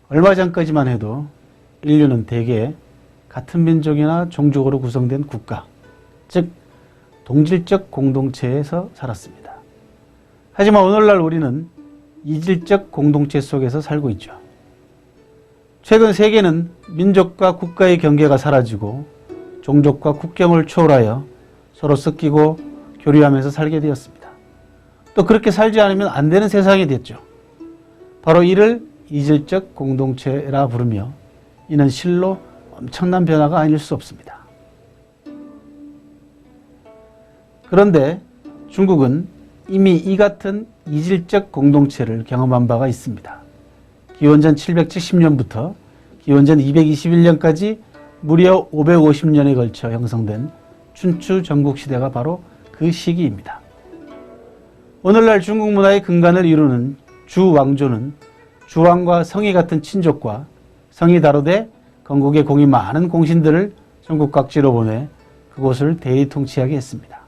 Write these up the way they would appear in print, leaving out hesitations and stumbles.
얼마 전까지만 해도 인류는 대개 같은 민족이나 종족으로 구성된 국가, 즉 동질적 공동체에서 살았습니다. 하지만 오늘날 우리는 이질적 공동체 속에서 살고 있죠. 최근 세계는 민족과 국가의 경계가 사라지고 종족과 국경을 초월하여 서로 섞이고 교류하면서 살게 되었습니다. 또 그렇게 살지 않으면 안 되는 세상이 됐죠. 바로 이를 이질적 공동체라 부르며 이는 실로 엄청난 변화가 아닐 수 없습니다. 그런데 중국은 이미 이 같은 이질적 공동체를 경험한 바가 있습니다. 기원전 770년부터 기원전 221년까지 무려 550년에 걸쳐 형성된 춘추 전국시대가 바로 그 시기입니다. 오늘날 중국 문화의 근간을 이루는 주왕조는 주왕과 성이 같은 친족과 성이 다르되 건국에 공이 많은 공신들을 전국 각지로 보내 그곳을 대리 통치하게 했습니다.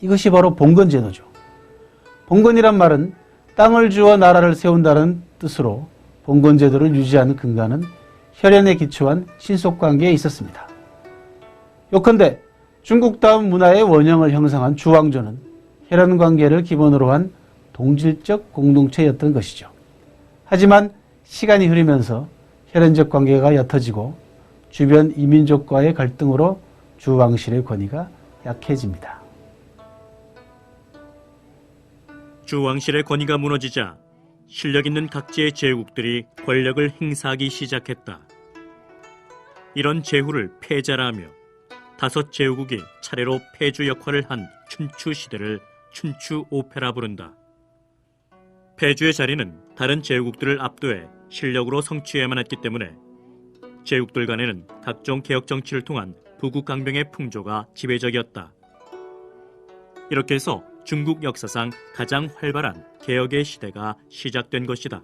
이것이 바로 봉건제도죠. 봉건이란 말은 땅을 주어 나라를 세운다는 뜻으로 봉건제도를 유지하는 근간은 혈연에 기초한 신속관계에 있었습니다. 요컨대 중국다운 문화의 원형을 형성한 주왕조는 혈연관계를 기본으로 한 동질적 공동체였던 것이죠. 하지만 시간이 흐르면서 혈연적 관계가 옅어지고 주변 이민족과의 갈등으로 주왕실의 권위가 약해집니다. 주왕실의 권위가 무너지자 실력 있는 각지의 제국들이 권력을 행사하기 시작했다. 이런 제후를 패자라 하며 5 제후국이 차례로 패주 역할을 한 춘추 시대를 춘추 오패라 부른다. 패주의 자리는 다른 제후국들을 압도해 실력으로 성취해야만 했기 때문에 제국들 간에는 각종 개혁 정치를 통한 부국강병의 풍조가 지배적이었다. 이렇게 해서 중국 역사상 가장 활발한 개혁의 시대가 시작된 것이다.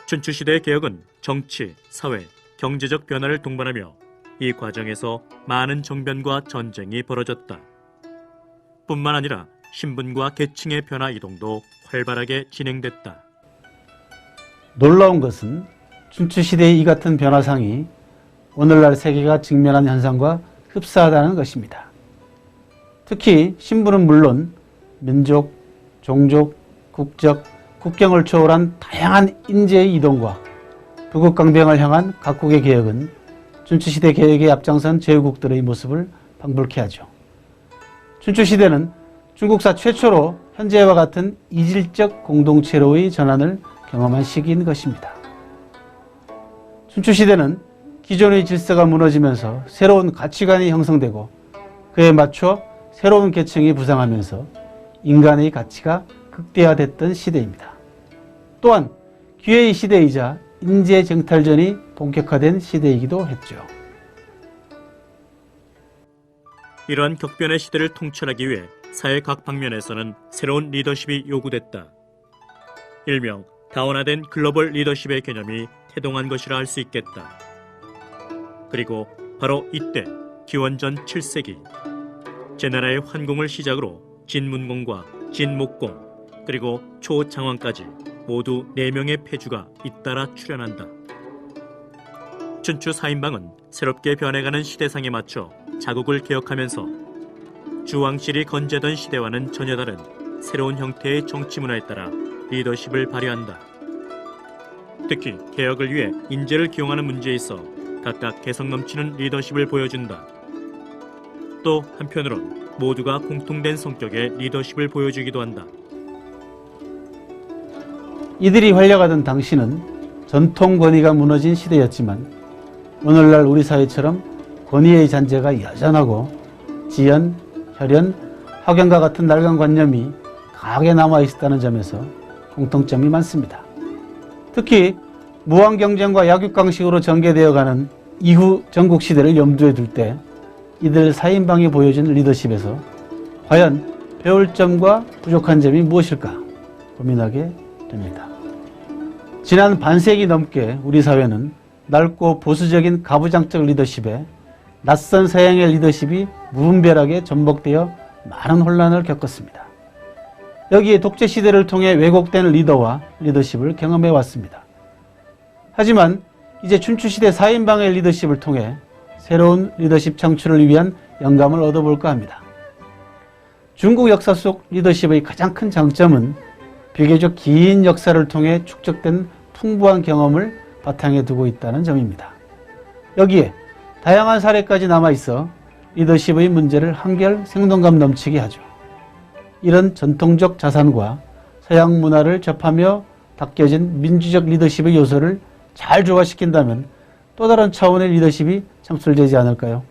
춘추시대의 개혁은 정치, 사회, 경제적 변화를 동반하며 이 과정에서 많은 정변과 전쟁이 벌어졌다. 뿐만 아니라 신분과 계층의 변화 이동도 활발하게 진행됐다. 놀라운 것은 춘추시대의 이 같은 변화상이 오늘날 세계가 직면한 현상과 흡사하다는 것입니다. 특히 신분은 물론 민족, 종족, 국적, 국경을 초월한 다양한 인재의 이동과 부국강병을 향한 각국의 개혁은 춘추시대 개혁에 앞장선 제후국들의 모습을 방불케 하죠. 춘추시대는 중국사 최초로 현재와 같은 이질적 공동체로의 전환을 경험한 시기인 것입니다. 춘추시대는 기존의 질서가 무너지면서 새로운 가치관이 형성되고 그에 맞춰 새로운 계층이 부상하면서 인간의 가치가 극대화됐던 시대입니다. 또한 기회의 시대이자 인재 쟁탈전이 본격화된 시대이기도 했죠. 이러한 격변의 시대를 통찰하기 위해 사회 각 방면에서는 새로운 리더십이 요구됐다. 일명 다원화된 글로벌 리더십의 개념이 태동한 것이라 할 수 있겠다. 그리고 바로 이때 기원전 7세기 제나라의 환공을 시작으로 진문공과 진목공 그리고 초장왕까지 모두 4명의 패주가 잇따라 출현한다. 춘추 4인방은 새롭게 변해가는 시대상에 맞춰 자국을 개혁하면서 주왕실이 건재던 시대와는 전혀 다른 새로운 형태의 정치 문화에 따라 리더십을 발휘한다. 특히 개혁을 위해 인재를 기용하는 문제에 있어 각각 개성 넘치는 리더십을 보여준다. 또 한편으론 모두가 공통된 성격의 리더십을 보여주기도 한다. 이들이 활약하던 당시는 전통 권위가 무너진 시대였지만 오늘날 우리 사회처럼 권위의 잔재가 여전하고 지연, 혈연, 학연과 같은 낡은 관념이 강하게 남아있었다는 점에서 공통점이 많습니다. 특히 무한경쟁과 약육강식으로 전개되어가는 이후 전국시대를 염두에 둘 때 이들 4인방이 보여준 리더십에서 과연 배울 점과 부족한 점이 무엇일까 고민하게 됩니다. 지난 반세기 넘게 우리 사회는 넓고 보수적인 가부장적 리더십에 낯선 서양의 리더십이 무분별하게 전복되어 많은 혼란을 겪었습니다. 여기에 독재 시대를 통해 왜곡된 리더와 리더십을 경험해 왔습니다. 하지만 이제 춘추시대 4인방의 리더십을 통해 새로운 리더십 창출을 위한 영감을 얻어볼까 합니다. 중국 역사 속 리더십의 가장 큰 장점은 비교적 긴 역사를 통해 축적된 풍부한 경험을 바탕에 두고 있다는 점입니다. 여기에 다양한 사례까지 남아있어 리더십의 문제를 한결 생동감 넘치게 하죠. 이런 전통적 자산과 서양 문화를 접하며 닦여진 민주적 리더십의 요소를 잘 조화시킨다면 또 다른 차원의 리더십이 창출되지 않을까요?